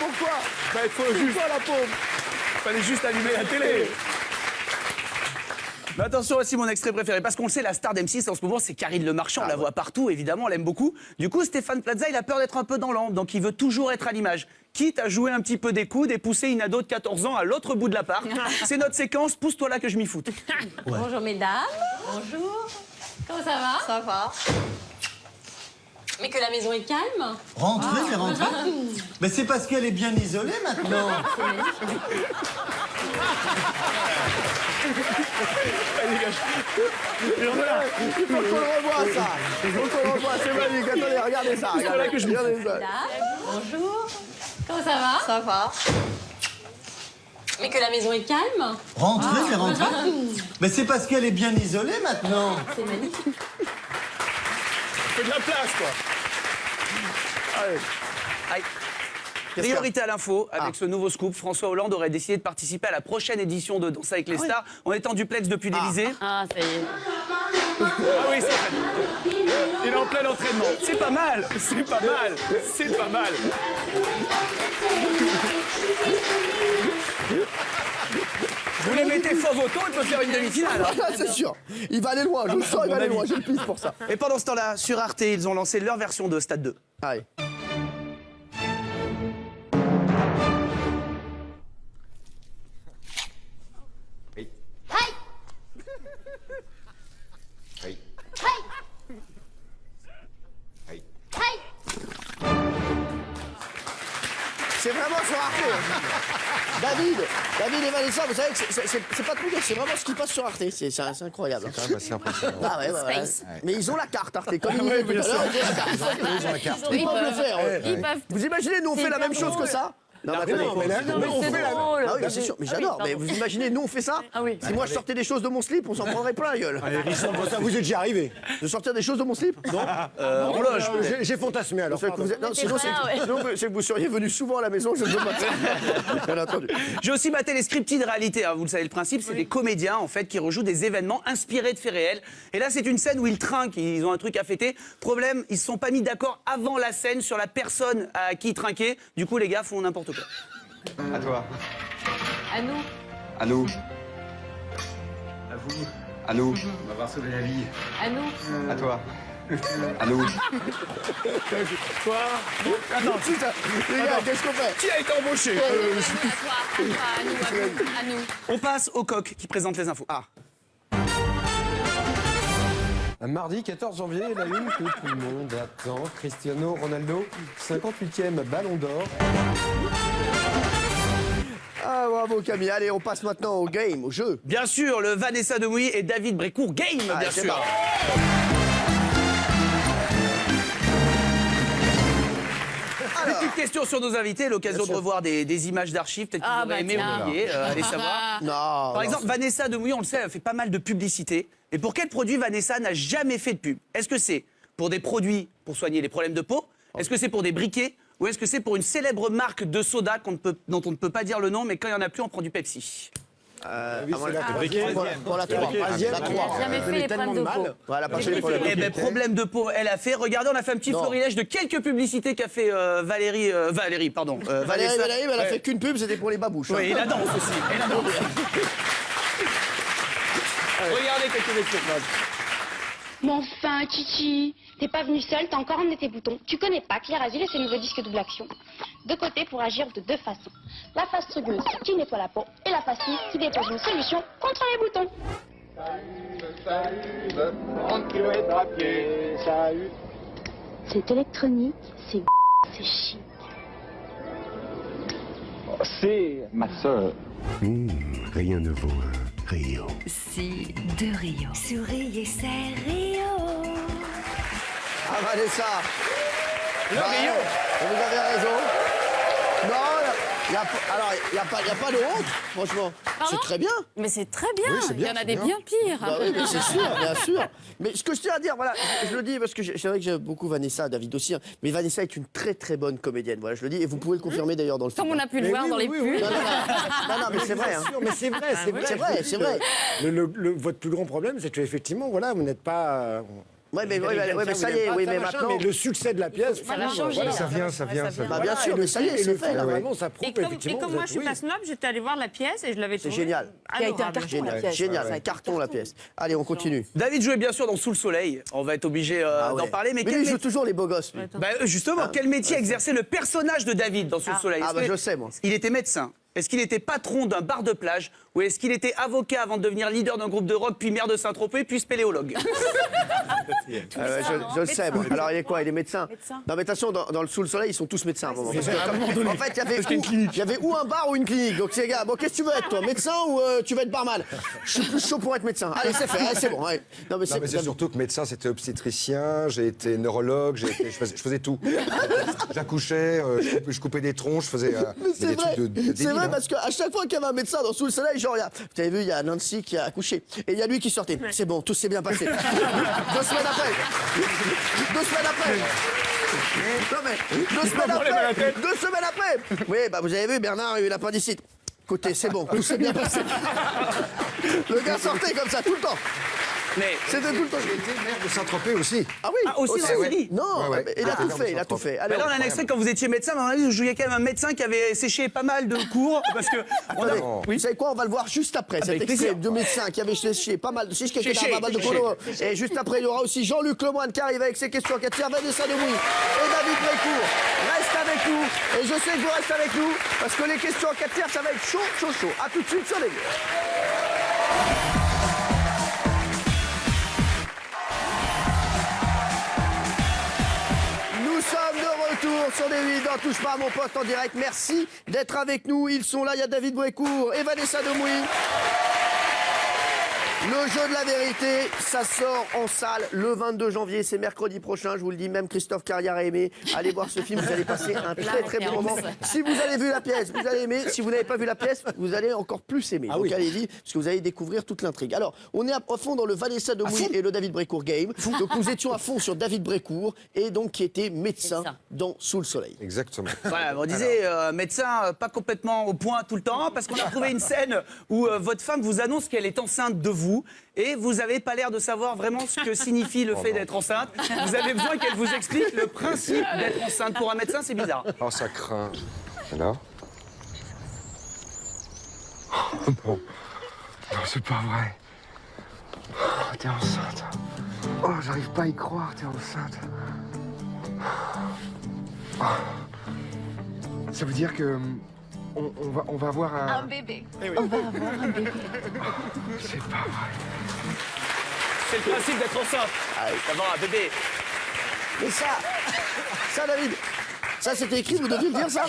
pourquoi? Bah, il faut juste... Pourquoi la pauvre? Fallait juste allumer la télé. Mais attention, voici mon extrait préféré. Parce qu'on le sait, la star d'M6 en ce moment, c'est Karine Le Marchand. On la voit partout, évidemment, on l'aime beaucoup. Du coup, Stéphane Plaza, il a peur d'être un peu dans l'ombre, donc il veut toujours être à l'image. Quitte à jouer un petit peu des coudes et pousser une ado de 14 ans à l'autre bout de l'appart. C'est notre séquence, pousse-toi là que je m'y foute. Bonjour mesdames. Bonjour. Comment ça va? Ça va. Mais que la maison est calme. Rentrez, rentrez. Mais c'est parce qu'elle est bien isolée maintenant. Il faut qu'on le revoie, ça. Il faut qu'on le revoie, c'est magique. Attendez, regardez ça. Là que je m'y Regardez ça. Mesdames. Bonjour. Comment ça va? Ça va. Mais que la maison est calme. Rentrez, rentrez. Mais c'est parce qu'elle est bien isolée maintenant. C'est magnifique. Fais de la place, quoi. Allez. Aïe. Priorité à l'info, avec ce nouveau scoop, François Hollande aurait décidé de participer à la prochaine édition de Danse avec les stars. On est en duplex depuis l'Élysée. Ah, ça y est. Ah oui, c'est vrai. Il est en plein entraînement. C'est pas mal, c'est pas mal, c'est pas mal. Vous les mettez faux voto, il peut faire une demi-finale. Ah, c'est sûr. Il va aller loin, je le sens, il va aller loin. J'ai le piste pour ça. Et pendant ce temps-là, sur Arte, ils ont lancé leur version de Stade 2. Allez. C'est vraiment sur Arte. David et Vanessa, vous savez que c'est pas tout dire, c'est vraiment ce qui passe sur Arte. C'est incroyable. C'est quand même assez impressionnant. Ah ouais, ouais. Mais ils ont la carte Arte. Comme ils disaient tout à l'heure, ils ont la carte. Ils peuvent le faire. Vous imaginez, nous on fait la même chose que ça? Non, mais attendez. mais là, on fait la... Ah oui, mais c'est sûr, mais j'adore. Mais vous imaginez, nous on fait ça? Ah oui. Si moi je sortais des choses de mon slip, on s'en prendrait plein la gueule. Allez, Richard, ça vous êtes déjà arrivé. De sortir des choses de mon slip? Non. Horloge. J'ai fantasmé alors. Sinon, c'est que vous seriez venu souvent à la maison, je ne veux pas. Bien entendu. J'ai aussi maté les scriptis de réalité, hein. Vous le savez, le principe, c'est des comédiens en fait qui rejouent des événements inspirés de faits réels. Et là, c'est une scène où ils trinquent, ils ont un truc à fêter. Problème, ils se sont pas mis d'accord avant la scène sur la personne à qui ils trinquaient. Du coup, les gars font n'importe quoi. À toi. À nous. À nous. À vous, À nous. on va voir sauver la vie. À nous. À toi. À nous. Quoi? Attends, Les gars, qu'est-ce qu'on fait? qui a été embauché? À toi. À nous. On passe au coq qui présente les infos. Ah. Mardi 14 janvier, la une que tout le monde attend. Cristiano Ronaldo, 58e ballon d'or. Ah bravo Camille, allez on passe maintenant au game, au jeu. Bien sûr, le Vanessa Demouy et David Brécourt game, bien c'est sûr. parti. Une petite question sur nos invités, l'occasion de revoir des images d'archives, peut-être que vous aurez aimé oublier, allez savoir. Non. Par exemple, Vanessa Demouy, on le sait, elle fait pas mal de publicité. Et pour quel produit Vanessa n'a jamais fait de pub? Est-ce que c'est pour des produits pour soigner les problèmes de peau? Est-ce que c'est pour des briquets? Ou est-ce que c'est pour une célèbre marque de soda dont on ne peut pas dire le nom, mais quand il n'y en a plus, on prend du Pepsi? Pour la 3. La 3. Jamais fait les problèmes de peau. Voilà, pas fait les problèmes. Eh ben, problème de peau, elle a fait. Regardez, on a fait un petit florilège de quelques publicités qu'a fait Valérie, Vanessa. Valérie, elle a fait qu'une pub, c'était pour les babouches. Oui, et la danse aussi. Et la danse. Regardez quelques extraits. Mais enfin, Titi, t'es pas venu seul, t'as encore emmené tes boutons. Tu connais pas Claire Azil et ses nouveaux disques double action. Deux côtés pour agir de deux façons. La face rugueuse qui nettoie la peau et la face lisse qui dépose une solution contre les boutons. C'est électronique, c'est chic. C'est ma sœur. Rien ne vaut un Rio. Si, de Rio. Souris et c'est Rio. Ah Vanessa. Le Rio. Vous avez raison. Non, il n'y a pas de honte, franchement. C'est très bien. Mais c'est très bien. Oui, c'est bien, Il y en a c'est des bien. bien pires. Bah oui, mais c'est sûr, bien sûr. Mais ce que je tiens à dire, voilà, je le dis parce que c'est vrai que j'aime beaucoup Vanessa, David aussi, hein, mais Vanessa est une très très bonne comédienne, voilà, je le dis, et vous pouvez le confirmer d'ailleurs dans le film. Comme on a pu le voir dans les pubs. Non, mais c'est vrai. Hein. Mais c'est vrai, c'est vrai. C'est vrai, c'est vrai. Votre plus grand problème, c'est qu'effectivement, voilà, vous n'êtes pas... Ouais, mais ça y est, oui, mais maintenant. Mais le succès de la pièce, Ça va changer. Ça vient. Bah, bien sûr, mais ça y est, c'est fait. là. Vraiment, ça prouve Et comme effectivement. moi, je suis pas snob, j'étais allée voir la pièce et je l'avais C'est trouvée génial. Qui a été un adorable. carton, la pièce. Génial, c'est un carton la pièce. Allez, on continue. David jouait bien sûr dans Sous le soleil. On va être obligé Ah ouais. d'en parler. Mais lui, quel il joue métier... toujours les beaux gosses. lui. Bah, justement, quel métier exerçait le personnage de David dans Sous le soleil? Ah, Est-ce bah, que- je sais, moi. Il était médecin. Est-ce qu'il était patron d'un bar de plage? Ou est-ce qu'il était avocat avant de devenir leader d'un groupe de rock, puis maire de Saint-Tropez, puis spéléologue? Je le sais, moi. Alors, il est quoi? Il est médecin. Non, mais attention, dans le Sous le soleil, ils sont tous médecins à un moment. Parce que, en fait, il y avait ou un bar ou une clinique. Donc, ces gars, bon, qu'est-ce que tu veux être, toi? Médecin ou tu veux être barman? Je suis plus chaud pour être médecin. Allez, c'est fait, allez, c'est bon. Allez. Non, mais Non, mais c'est surtout que médecin, c'était obstétricien, j'ai été neurologue, je faisais tout. J'accouchais, je coupais des tronches, je faisais C'est des vrai, trucs de c'est débile, vrai hein. parce qu'à chaque fois qu'il y avait un médecin dans Sous le soleil, genre, vous avez vu, il y a Nancy qui a accouché. Et il y a lui qui sortait. C'est bon, tout s'est bien passé. 2 semaines après. 2 semaines après. Non mais, 2 semaines après. 2 semaines après. Oui, bah vous avez vu, Bernard a eu l'appendicite. Écoutez, c'est bon, tout s'est bien passé. Le gars sortait comme ça tout le temps. Mais C'était tout le temps. J'ai été maire de Saint-Tropez aussi. Ah oui, Ah, aussi dans Silly. Non, Ouais, ouais. il a Ah, tout non, fait, mais il a ça tout fait. là, on a un extrait quand vous étiez médecin, mais on a vu que vous jouiez quand même un médecin qui avait séché pas mal de cours. Parce que. Attendez, Non. vous savez quoi, on va le voir juste après. Cet avec extrait plaisir. de médecin qui avait séché pas mal de pas mal de Séché. colos. Et juste après, il y aura aussi Jean-Luc Lemoyne qui arrive avec ses questions 4 tiers, Vanessa Demouy et David Brécourt. Reste avec nous. Et je sais que vous restez avec nous parce que les questions 4 tiers, ça va être chaud, chaud, chaud. A tout de suite sur les lieux. Nous sommes de retour sur des 8 dans Touche pas à mon poste en direct. Merci d'être avec nous. Ils sont là, il y a David Brécourt et Vanessa Demouy. Le jeu de la vérité, ça sort en salle le 22 janvier, c'est mercredi prochain, je vous le dis, même Christophe Carrière a aimé. Allez voir ce film, vous allez passer un très très bon moment. Si vous avez vu la pièce, vous allez aimer. Si vous n'avez pas vu la pièce, vous allez encore plus aimer. Donc allez-y, parce que vous allez découvrir toute l'intrigue. Alors, on est à fond dans le Vanessa Demouy et le David Brécourt game. Donc nous étions à fond sur David Brécourt, et donc qui était médecin dans Sous le soleil. Exactement. Voilà, on disait médecin pas complètement au point tout le temps, parce qu'on a trouvé une scène où votre femme vous annonce qu'elle est enceinte de vous, et vous n'avez pas l'air de savoir vraiment ce que signifie le fait d'être enceinte. Vous avez besoin qu'elle vous explique le principe d'être enceinte. Pour un médecin, c'est bizarre. Oh, ça craint. Alors? Bon. Non, c'est pas vrai. Oh, t'es enceinte. Oh, j'arrive pas à y croire, t'es enceinte. Oh. Ça veut dire que on va avoir un bébé. On va avoir un bébé. C'est pas vrai. C'est le principe d'être enceinte. D'avoir un bébé. Mais ça David, ça c'était écrit, vous deviez le dire ça?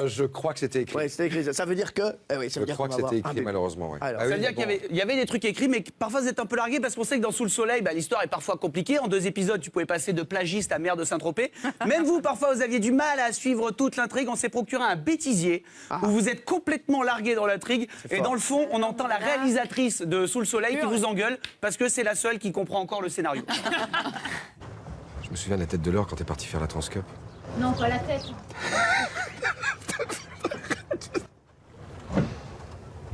Je crois que c'était écrit. Oui, c'était écrit. Ça veut dire que. Oui, ça Je veut dire crois qu'on que va c'était avoir un écrit, bébé. malheureusement. Ouais. Alors, Ah Ça oui, veut dire mais bon. qu'il y avait des trucs écrits, mais parfois vous êtes un peu largué parce qu'on sait que dans Sous le soleil, l'histoire est parfois compliquée. En 2 épisodes, tu pouvais passer de plagiste à maire de Saint-Tropez. Même vous, parfois, vous aviez du mal à suivre toute l'intrigue. On s'est procuré un bêtisier où vous êtes complètement largué dans l'intrigue. Et dans le fond, on entend la réalisatrice de Sous le soleil qui vous engueule parce que c'est la seule qui comprend encore le scénario. Je me souviens de la tête de l'or quand t'es parti faire la Transcup. Non, pas la tête.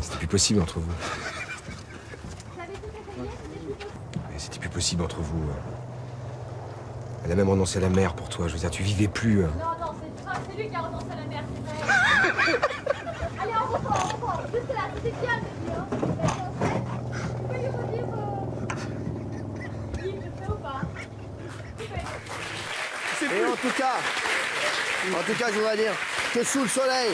C'était plus possible entre vous. Mais c'était plus possible entre vous. Elle a même renoncé à la mer pour toi. Je veux dire, tu vivais plus. Non, c'est lui qui a renoncé à la merde, c'est vrai. Allez, on reprend. Juste là, c'était bien, vous pouvez lui redire il le fait ou pas? Et en tout cas, je voudrais dire que Sous le soleil,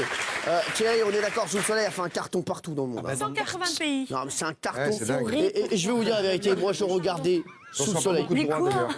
Thierry, on est d'accord, Sous le soleil a fait un carton partout dans le monde. 180 pays. Non, mais c'est un carton. Ouais, c'est dingue. Et je vais vous dire la vérité, moi je regardais Sous le soleil. Beaucoup de droits, d'ailleurs.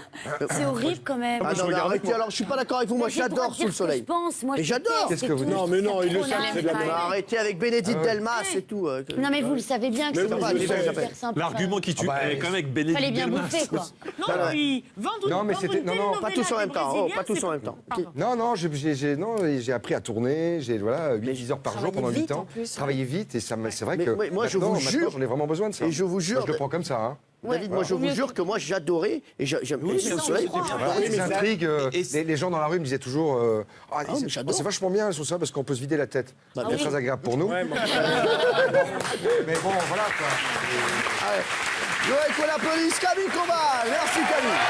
C'est horrible quand même. Ah non, mais arrêtez, alors je suis pas d'accord avec vous, moi J'ai le droit j'adore de Sous le dire ce que soleil. je pense. Moi, Mais je j'adore. déteste, Qu'est-ce que vous c'est dites? Non, mais non, il le trop sait, c'est de la n'importe merde. quoi. Arrêtez avec Bénédicte Delmas, c'est tout. Non, mais vous le savez bien que Mais c'est oui, je super sais. simple. L'argument qui tue, elle est quand même avec Bénédicte Fallait bien Delmas. bouffer, quoi. Non, oui. Vendre Non, mais c'était- non, Pas tous en même temps, oh, pas tous en même temps. Pardon. Non, j'ai appris à tourner. J'ai 8-10 heures par jour pendant 8 ans. Travailler vite et c'est vrai Mais que moi, je maintenant, vous jure- j'en ai vraiment besoin de ça. Et je vous jure- Moi, je le prends comme ça. Hein. David, moi je vous jure que moi j'adorais et j'aime Sous le soleil. Voilà, les intrigues, les gens dans la rue me disaient toujours mais j'adore. c'est vachement bien sur ça parce qu'on peut se vider la tête. Bah, c'est oui. très agréable pour nous. Ouais, Mais bon, voilà quoi. Je voudrais qu'on applaudisse Camille Combal. Merci Camille.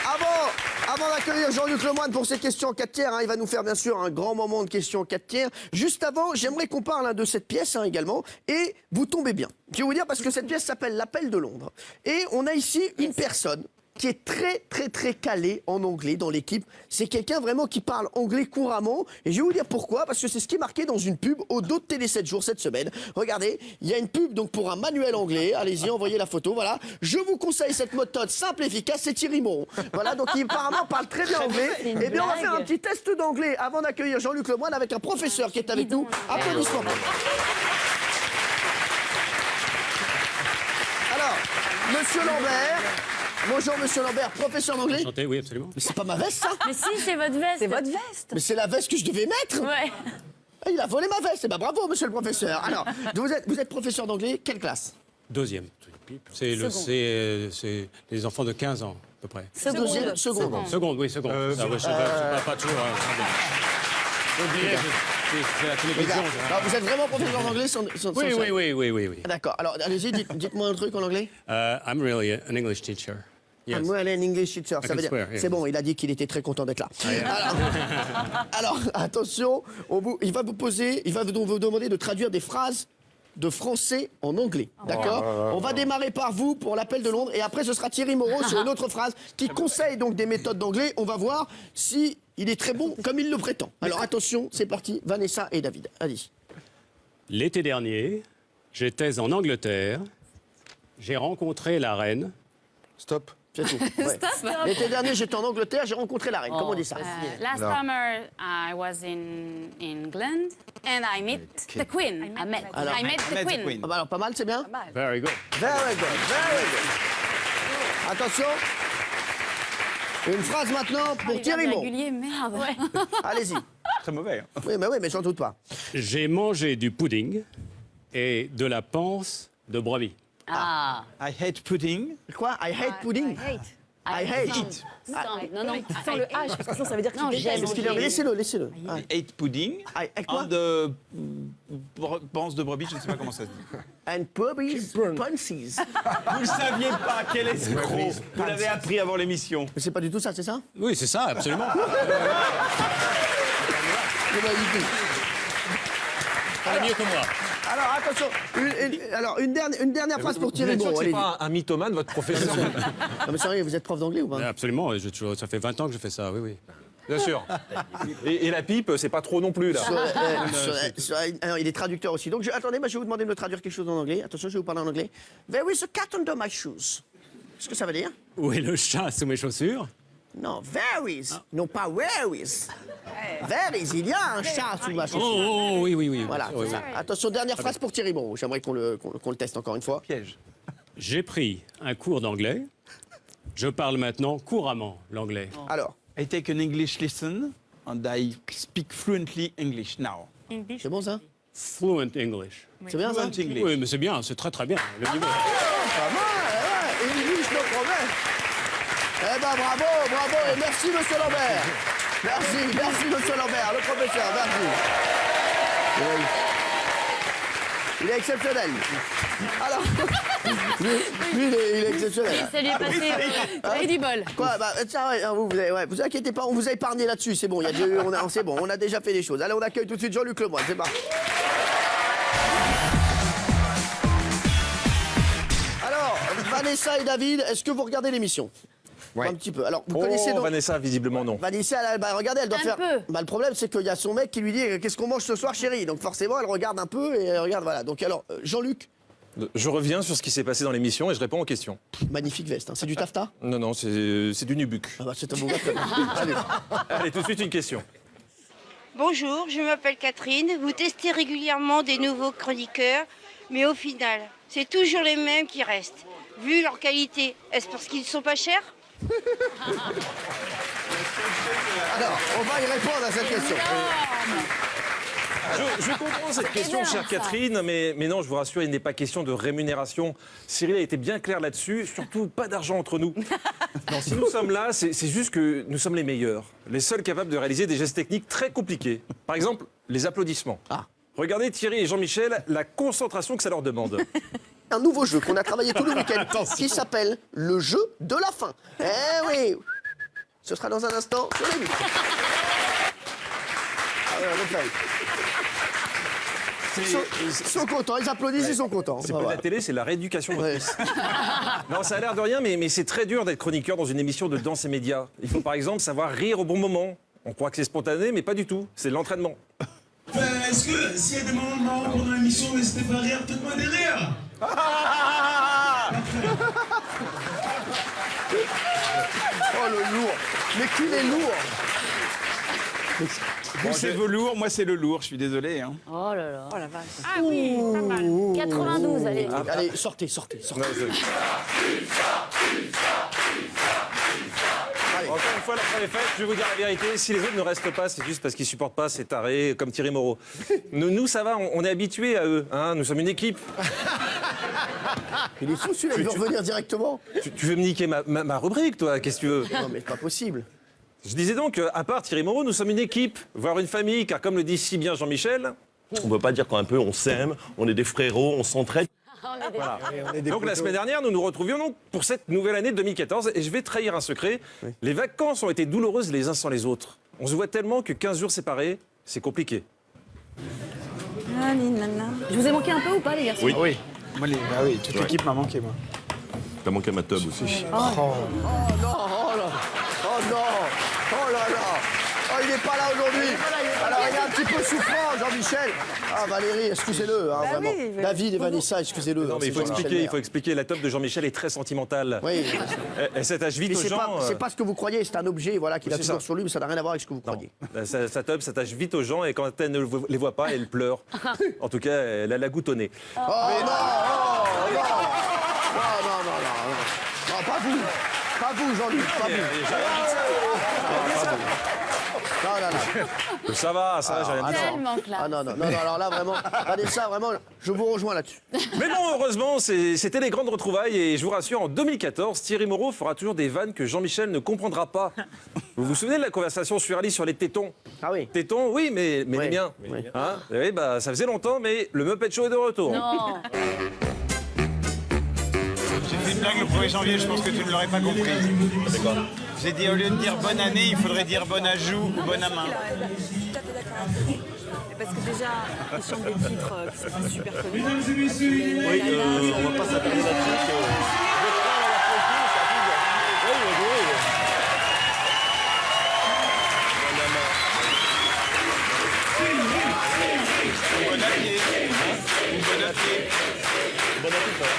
Alors, avant d'accueillir Jean-Luc Lemoyne pour ses questions en 4 tiers, il va nous faire bien sûr un grand moment de questions en 4 tiers. Juste avant, j'aimerais qu'on parle de cette pièce également. Et vous tombez bien. Je vais vous dire parce que cette pièce s'appelle L'Appel de Londres. Et on a ici une personne qui est très calée en anglais dans l'équipe. C'est quelqu'un vraiment qui parle anglais couramment. Et je vais vous dire pourquoi. Parce que c'est ce qui est marqué dans une pub au dos de Télé 7 jours cette semaine. Regardez, il y a une pub donc pour un manuel anglais. Allez-y, envoyez la photo. Voilà. Je vous conseille cette méthode simple et efficace. C'est Thierry Moreau. Voilà, donc il apparemment parle très bien anglais. Et bien, on va faire un petit test d'anglais avant d'accueillir Jean-Luc Lemoyne avec un professeur qui est avec nous. Applaudissements pour lui. Alors, Monsieur Lambert. Bonjour Monsieur Lambert, professeur d'anglais. Enchanté, oui, absolument. Mais c'est pas ma veste, ça. Mais si, c'est votre veste. C'est votre veste. Mais c'est la veste que je devais mettre. Ouais. Ah, il a volé ma veste. Eh ben bravo, monsieur le professeur. Alors, vous êtes professeur d'anglais, quelle classe? Deuxième. C'est les enfants de 15 ans, à peu près. Deuxième, seconde. Seconde, oui, seconde. Ça, ouais, je sais pas toujours. C'est la télévision. Alors, vous êtes vraiment professeur d'anglais Oui. D'accord. Alors, allez-y, dites-moi un truc en anglais. I'm really an English teacher. Yes. I'm really an English teacher. Ça can veut dire, swear, yeah. c'est bon, il a dit qu'il était très content d'être là. Alors, attention, il va vous demander de traduire des phrases de français en anglais. D'accord? On va démarrer par vous pour l'appel de Londres et après ce sera Thierry Moreau sur une autre phrase qui conseille donc des méthodes d'anglais. On va voir si il est très bon comme il le prétend. Alors attention, c'est parti, Vanessa et David. Allez. L'été dernier, j'étais en Angleterre. J'ai rencontré la reine. Stop. C'est tout. Ouais. L'été dernier, j'étais en Angleterre, j'ai rencontré la reine. Comment on dit ça? Last summer, I was in England and I met the Queen. I met the Queen. Ah bah alors, pas mal, c'est bien? Very good. Very good, very good. Attention. Une phrase maintenant pour Thierry Moreau. Merde. Ouais. Allez-y. Très mauvais. Oui, mais j'en doute pas. J'ai mangé du pudding et de la panse de brebis. Ah. I hate pudding. Quoi? I hate pudding? I hate it. Non, sans le H, parce que sinon ça veut dire que tu détestes. Parce qu'il est... Laissez-le. I hate pudding. Quoi? De panse de brebis, je ne sais pas comment ça se dit. And puppies, punsies. Vous ne saviez pas quel escroc. Vous l'avez appris avant l'émission. Mais c'est pas du tout ça, c'est ça? Oui, c'est ça, absolument. C'est pas du tout. Mieux que moi. Alors, attention, une dernière phrase pour Thierry Moreau. C'est pas un mythomane, votre professeur. Non mais sérieux, vous êtes prof d'anglais ou pas? Absolument, ça fait 20 ans que je fais ça, oui. Bien sûr. Et la pipe, c'est pas trop non plus, là. Alors, il est traducteur aussi. Donc, attendez, je vais vous demander de me traduire quelque chose en anglais. Attention, je vais vous parler en anglais. There is a cat under my shoes. Qu'est-ce que ça veut dire? Où est le chat sous mes chaussures? Non, there is. Non, pas where is. There is. Il y a un chat sous ma chaussure. Oh, oui. Voilà, Oui, c'est ça. Attention, dernière phrase pour Thierry Moreau. J'aimerais qu'on le teste encore une fois. Piège. J'ai pris un cours d'anglais. Je parle maintenant couramment l'anglais. Alors, I take an English lesson and I speak fluently English now. c'est bon ça? Fluent English. C'est bien ça? Fluent English. Oui, mais c'est bien, c'est très bien. Le niveau. Pas mal, ouais. English, no problem. Eh ben bravo, et merci monsieur Lambert. Merci monsieur Lambert, le professeur, merci. Oui. Il est exceptionnel. Alors, lui, il est exceptionnel. Ça lui est passé. Il du bol. Quoi? Bah, ça, vous inquiétez pas, on vous a épargné là-dessus, c'est bon, c'est bon, on a déjà fait des choses. Allez, on accueille tout de suite Jean-Luc Lemoyne, c'est parti. Alors, Vanessa et David, est-ce que vous regardez l'émission? Ouais. Un petit peu. Alors, vous connaissez donc... Vanessa, visiblement non. Vanessa, regardez, elle doit faire... peu. Le problème, c'est qu'il y a son mec qui lui dit « Qu'est-ce qu'on mange ce soir, chérie ?» Donc forcément, elle regarde un peu et elle regarde, voilà. Donc alors, Jean-Luc. Je reviens sur ce qui s'est passé dans l'émission et je réponds aux questions. Magnifique veste, hein. C'est du taffetas? Non, c'est du nubuck. Ah bah, c'est un bon gars. Allez. Allez, tout de suite une question. Bonjour, je m'appelle Catherine. Vous testez régulièrement des nouveaux chroniqueurs, mais au final, c'est toujours les mêmes qui restent. Vu leur qualité, est-ce parce qu'ils ne sont pas chers? Alors, on va y répondre à cette question. Je comprends cette question, chère Catherine, mais non, je vous rassure, il n'est pas question de rémunération. Cyril a été bien clair là-dessus, surtout pas d'argent entre nous. Non, si nous sommes là, c'est juste que nous sommes les meilleurs, les seuls capables de réaliser des gestes techniques très compliqués. Par exemple, les applaudissements. Regardez Thierry et Jean-Michel, la concentration que ça leur demande. Un nouveau jeu qu'on a travaillé tout le week-end qui s'appelle le jeu de la fin. Eh oui. Ce sera dans un instant sur les micros. Ils sont contents, ils applaudissent, ils sont contents. C'est pas de la télé, c'est la rééducation. Ouais. Non, ça a l'air de rien, mais c'est très dur d'être chroniqueur dans une émission de danse et médias. Il faut par exemple savoir rire au bon moment. On croit que c'est spontané, mais pas du tout. C'est de l'entraînement. Est-ce que s'il y a des moments marrants pendant l'émission, n'hésitez pas à rire, faites-moi des rires. Oh le lourd. Mais qu'il est lourd. Vous, c'est velours, moi, c'est le lourd, je suis désolé. Hein. Oh là là. Oh la vache. Ah oui, pas mal. 92, allez. Allez, sortez. Encore une fois, la preuve est faite. Je vais vous dire la vérité. Si les autres ne restent pas, c'est juste parce qu'ils supportent pas ces tarés comme Thierry Moreau. Nous, ça va. On est habitués à eux. Hein, nous sommes une équipe. Il est fou celui-là, il veut revenir directement. Tu veux me niquer ma rubrique, toi? Qu'est-ce que tu veux? Non, mais c'est pas possible. Je disais donc, à part Thierry Moreau, nous sommes une équipe, voire une famille, car comme le dit si bien Jean-Michel... On ne peut pas dire qu'un peu on s'aime, on est des frérots, on s'entraide. Voilà. Donc la semaine dernière, nous nous retrouvions donc pour cette nouvelle année 2014, et je vais trahir un secret. Oui. Les vacances ont été douloureuses les uns sans les autres. On se voit tellement que 15 jours séparés, c'est compliqué. Je vous ai manqué un peu ou pas, les garçons? Oui. Oui. Moi, toute l'équipe m'a manqué, moi. T'as manqué à ma tub aussi. Oh non, oh là. Oh non, oh là là. Oh, il n'est pas là aujourd'hui. Alors, il est un petit peu souffrant, Jean-Michel. Ah, Valérie, excusez-le, hein, vraiment. Oui, David et Vanessa, excusez-le. Non, mais il faut expliquer. La top de Jean-Michel est très sentimentale. Oui. Elle s'attache vite aux gens. C'est pas ce que vous croyez, c'est un objet voilà, qu'il a toujours sur lui, mais ça n'a rien à voir avec ce que vous croyez. Sa top s'attache vite aux gens et quand elle ne les voit pas, elle pleure. En tout cas, elle a la goutte au nez. Oh non, oh non. Non, pas vous. Pas vous, Jean-Luc, pas vous. Non. Ça va, j'ai rien dit. Tellement classe. Ah non, alors là, vraiment, Vanessa, vraiment, je vous rejoins là-dessus. Mais bon, heureusement, c'était les grandes retrouvailles et je vous rassure, en 2014, Thierry Moreau fera toujours des vannes que Jean-Michel ne comprendra pas. Vous vous souvenez de la conversation sur Ali sur les tétons? Ah oui. Tétons, oui, mais les miens. Oui. Hein? Oui, bah, ça faisait longtemps, mais le Muppet Show est de retour. Non. J'ai fait une blague le 1er janvier, je pense que tu ne l'aurais pas compris. J'ai dit au lieu de dire bonne année, il faudrait dire bonne à joue ou bonne à main. Parce que déjà, ils chantent des titres qui sont pas super connus. Oui, on va pas s'attarder là-dessus. Bon appétit. Bon appétit. Bon appétit.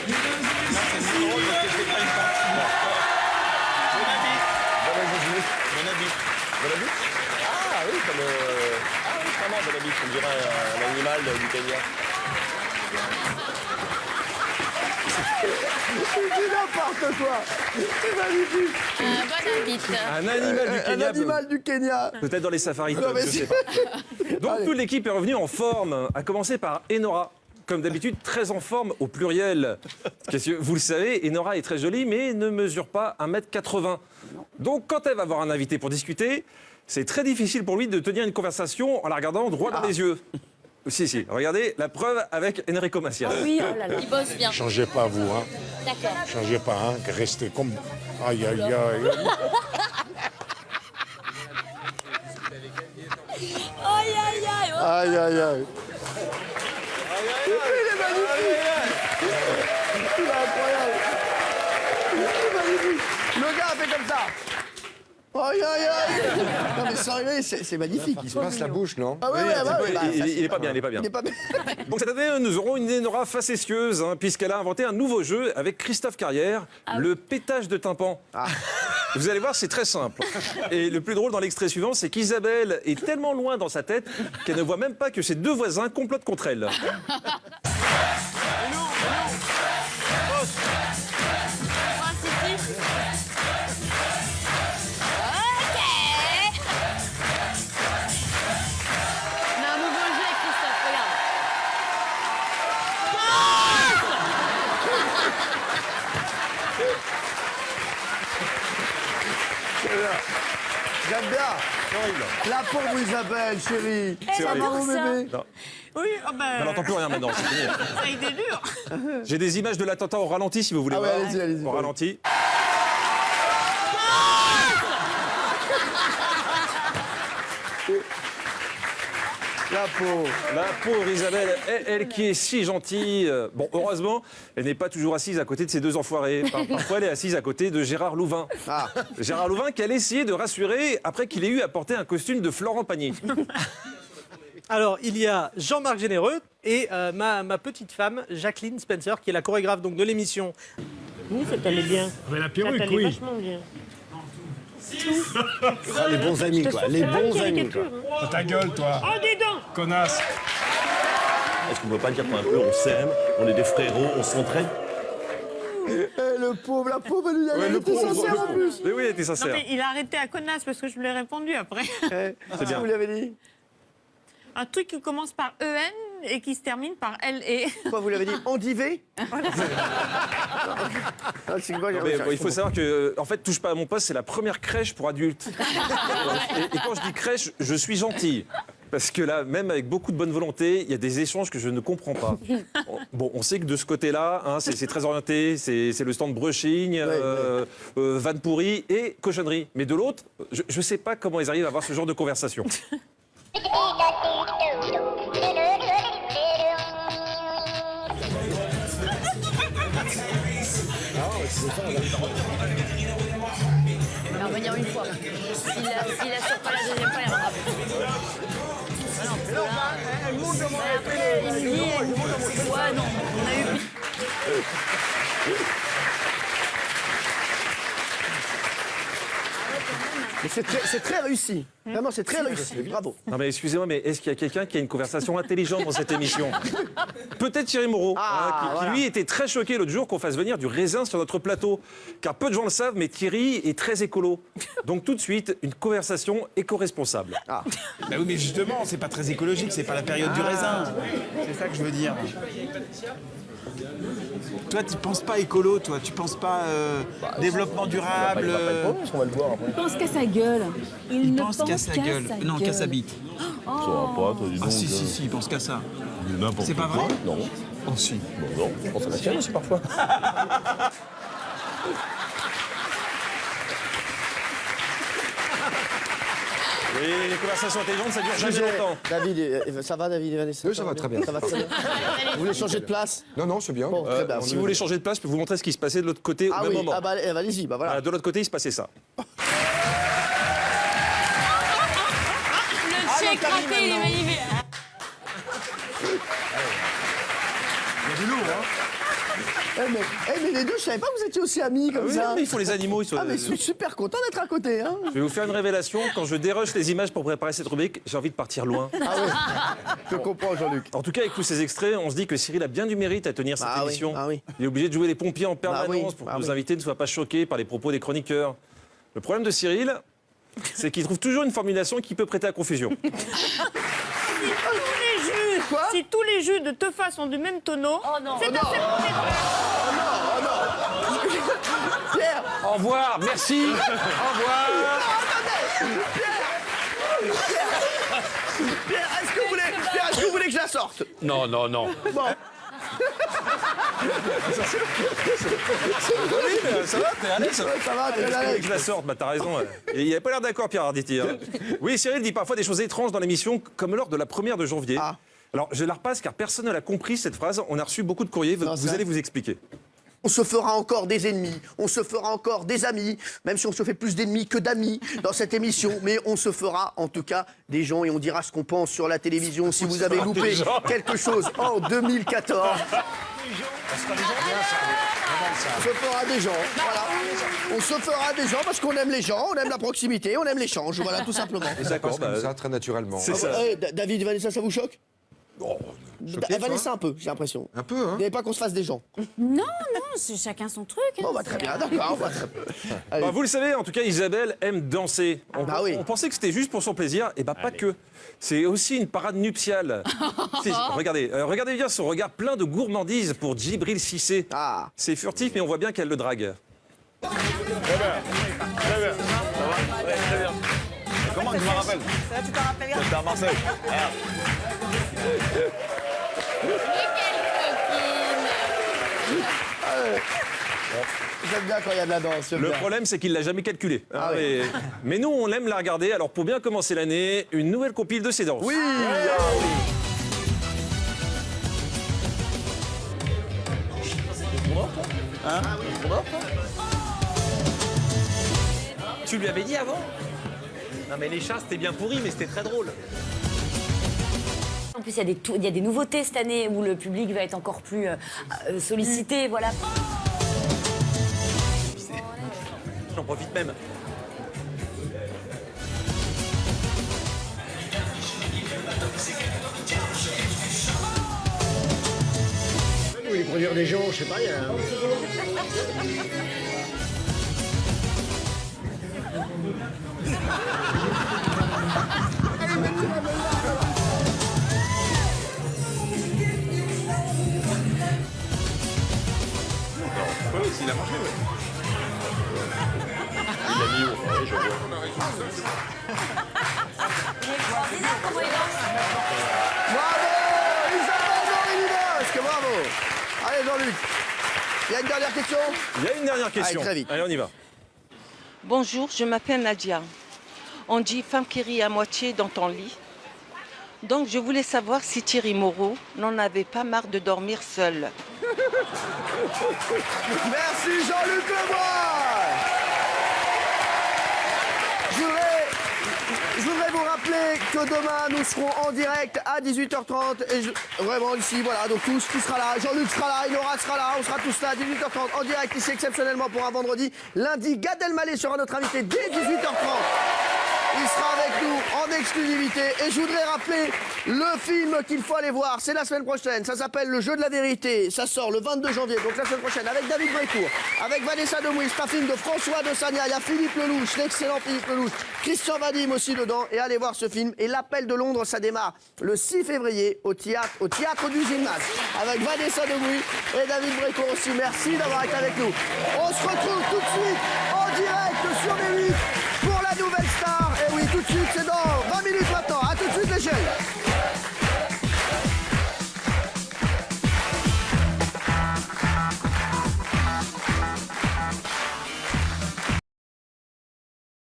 Non, c'est si drôle parce que je fais pas une partie. Bon habit. Bon habit. Bon habit? Ah oui, comme... Ah oui, vraiment bon habit, on dirait un animal du Kenya. C'est n'importe quoi. C'est magnifique. Bon habit. Un animal du Kenya. Un animal du Kenya. Peut-être dans les safaris. Non, mais je sais pas. Donc toute l'équipe est revenue en forme, à commencer par Enora. Comme d'habitude, très en forme au pluriel. Parce que vous le savez, Enora est très jolie, mais ne mesure pas 1m80. Donc quand elle va voir un invité pour discuter, c'est très difficile pour lui de tenir une conversation en la regardant droit dans les yeux. Si, regardez, la preuve avec Enrico Macias. Oui, oh là là. Il bosse bien. Changez pas, vous, hein. D'accord. Changez pas, hein. Restez comme... Aïe, aïe, aïe. Aïe, aïe, aïe. Oh. Aïe, aïe, aïe. Il est magnifique. Il est incroyable. Il est magnifique. Le gars a fait comme ça. Aïe, aïe, aïe. Non, mais sérieux, c'est magnifique. Il se passe la bouche, non? Ah oui, il est pas bien, il est pas bien. Donc cette année, nous aurons une Enora facétieuse, hein, puisqu'elle a inventé un nouveau jeu avec Christophe Carrière, le pétage de tympan. Vous allez voir, c'est très simple. Et le plus drôle dans l'extrait suivant, c'est qu'Isabelle est tellement loin dans sa tête qu'elle ne voit même pas que ses deux voisins complotent contre elle. J'aime bien. C'est horrible. La pauvre Isabelle, chérie. C'est Ça va, horrible. mon bébé? Non. Oui, Elle n'entend plus rien maintenant, c'est fini. ça a été dur. J'ai des images de l'attentat au ralenti si vous voulez Ah ouais, voir. allez-y, allez-y. Au ralenti. La pauvre. La pauvre Isabelle, elle qui est si gentille. Bon, heureusement, elle n'est pas toujours assise à côté de ces deux enfoirés. Parfois, elle est assise à côté de Gérard Louvain. Ah. Gérard Louvain qui allait essayer de rassurer après qu'il ait eu à porter un costume de Florent Pagny. Alors, il y a Jean-Marc Généreux et ma petite femme, Jacqueline Spencer, qui est la chorégraphe donc, de l'émission. Oui, ça t'allait bien. Mais la Ça perruque, t'allait oui. vachement bien. Ah, les bons amis, quoi. Les bons amis, quoi. Oh, ta gueule, toi. Oh, dis donc. Connasse. Est-ce qu'on peut pas dire qu'un peu on s'aime, on est des frérots, on s'entraide? Le pauvre, la pauvre, elle était sincère en plus. Mais oui, elle était Non, sincère. mais il a arrêté à connasse parce que je lui ai répondu après. C'est bien. Vous lui avez dit? Un truc qui commence par EN et qui se termine par LE. Quoi, vous l'avez dit? Endivé? Ah, c'est quoi, Non, mais, bon, il faut savoir que, en fait, Touche pas à mon poste, c'est la première crèche pour adultes. Et quand je dis crèche, je suis gentil. Parce que là, même avec beaucoup de bonne volonté, il y a des échanges que je ne comprends pas. Bon, on sait que de ce côté-là, hein, c'est très orienté, c'est le stand brushing, vanne pourrie et cochonnerie. Mais de l'autre, je ne sais pas comment ils arrivent à avoir ce genre de conversation. Il va revenir une fois. S'il assure pas la deuxième fois, il rattrape. Elle monte devant Après, il me dit, ouais, non, on a eu... Mais c'est très réussi. Vraiment, c'est très réussi. Bravo. Non mais excusez-moi, mais est-ce qu'il y a quelqu'un qui a une conversation intelligente dans cette émission? Peut-être Thierry Moreau, qui lui était très choqué l'autre jour qu'on fasse venir du raisin sur notre plateau. Car peu de gens le savent, mais Thierry est très écolo. Donc tout de suite, une conversation éco-responsable. Bah oui, mais justement, c'est pas très écologique, c'est pas la période du raisin. C'est ça que je veux dire. Toi, tu penses pas écolo, toi, tu penses pas développement durable. On va le voir après. Il pense qu'à sa gueule. Il pense qu'à sa gueule. Non, qu'à sa bite. Ça va pas, toi, dis donc. Ah si, il pense qu'à ça. N'importe C'est pas quoi. vrai? Non. Oh si. Non, je pense à la tienne aussi parfois. Et les conversations intelligentes, ça dure jamais longtemps. David, ça va, David et Vanessa? Oui, ça va très bien. Ça va très bien. Vous voulez changer de place? Non, non, c'est bien. Bon, très bien. Si vous voulez changer de place, je peux vous montrer ce qui se passait de l'autre côté au Ah même oui, moment. ah bah allez-y, bah voilà. De l'autre côté, il se passait ça. Le check raté, il est magnifique. Il y a du lourd, hein. Mais les deux, je savais pas que vous étiez aussi amis comme Oui, ça. mais il faut les animaux. Ils sont... Ah mais je suis super content d'être à côté. Hein. Je vais vous faire une révélation. Quand je dérush les images pour préparer cette rubrique, j'ai envie de partir loin. Ah oui, je comprends Jean-Luc. En tout cas, avec tous ces extraits, on se dit que Cyril a bien du mérite à tenir cette Ah oui, émission. ah oui. Il est obligé de jouer les pompiers en permanence pour que nos invités ne soient pas choqués par les propos des chroniqueurs. Le problème de Cyril, c'est qu'il trouve toujours une formulation qui peut prêter à confusion. Si tous les jus de Teufa sont du même tonneau, c'est assez Pierre, Au revoir, merci. Au revoir. Pierre, est-ce que vous voulez que je la sorte? Non, non, non. Bon. Oui, mais ça va, t'es à l'aise. Ça va, t'es à l'aise. Je la sorte, bah t'as raison. Et il n'avait pas l'air d'accord, Pierre Arditi. Hein. Oui, Cyril dit parfois des choses étranges dans l'émission, comme lors de la première de janvier. Ah. Alors, je la repasse car personne ne l'a compris, cette phrase. On a reçu beaucoup de courriers. Vous allez vous expliquer. On se fera encore des ennemis, on se fera encore des amis, même si on se fait plus d'ennemis que d'amis dans cette émission, mais on se fera en tout cas des gens et on dira ce qu'on pense sur la télévision si vous avez loupé quelque chose en 2014. On se fera des gens, voilà. On se fera des gens parce qu'on aime les gens, on aime la proximité, on aime l'échange, voilà, tout simplement. Et ça passe comme ça, très naturellement. C'est ça. David et Vanessa, ça vous choque? Choqué, Vanessa un peu, j'ai l'impression. Un peu, hein. Vous n'avez pas qu'on se fasse des gens. Non, non, c'est chacun son truc. Hein, Bon, bah très bien, d'accord. Bah, vous le savez, en tout cas, Isabelle aime danser. On pensait que c'était juste pour son plaisir, et bah pas que. C'est aussi une parade nuptiale. Regardez bien son regard plein de gourmandise pour Djibril Cissé. C'est furtif, mais on voit bien qu'elle le drague. Très bien. Très bien. Ça va? Ouais, très bien. Comment tu m'en rappelles? Ça, tu t'en rappelles rien? C'était à Marseille. Regarde. J'aime bien quand il y a de la danse. Le problème, c'est qu'il l'a jamais calculé. Ah oui. Mais nous, on aime la regarder. Alors, pour bien commencer l'année, une nouvelle compile de ces danses. Oui, Hein? Tu lui avais dit avant? Non, mais les chats, c'était bien pourri, mais c'était très drôle. En plus, il y a des nouveautés cette année où le public va être encore plus sollicité. Voilà. J'en profite même. Vous voulez produire des gens, je sais pas, il y a... Oui, s'il a marché, oui. Il l'a mis où? Oui, je vois. Il est extraordinaire comment il danse. Bravo Isabelle Morini-Bosque, bravo. Allez Jean-Luc, il y a une dernière question? Il y a une dernière question. Allez, très vite. Allez, on y va. Bonjour, je m'appelle Nadia. On dit femme qui rit à moitié dans ton lit. Donc je voulais savoir si Thierry Moreau n'en avait pas marre de dormir seul. Merci Jean-Luc Lebois. Je voudrais vous rappeler que demain, nous serons en direct à 18h30. Et vraiment ici, voilà, donc tout sera là. Jean-Luc sera là, Inora sera là, on sera tous là à 18h30 en direct ici exceptionnellement pour un vendredi. Lundi, Gad Elmaleh sera notre invité dès 18h30. Il sera avec nous en exclusivité. Et je voudrais rappeler le film qu'il faut aller voir. C'est la semaine prochaine. Ça s'appelle Le Jeu de la Vérité. Ça sort le 22 janvier, donc la semaine prochaine, avec David Brécourt, avec Vanessa Demouy. C'est un film de François de Sagna. Il y a Philippe Lelouch, l'excellent Philippe Lelouch. Christian Vadim aussi dedans. Et allez voir ce film. Et l'Appel de Londres, ça démarre le 6 février au théâtre du Gymnase. Avec Vanessa Demouy et David Brécourt aussi. Merci d'avoir été avec nous. On se retrouve tout de suite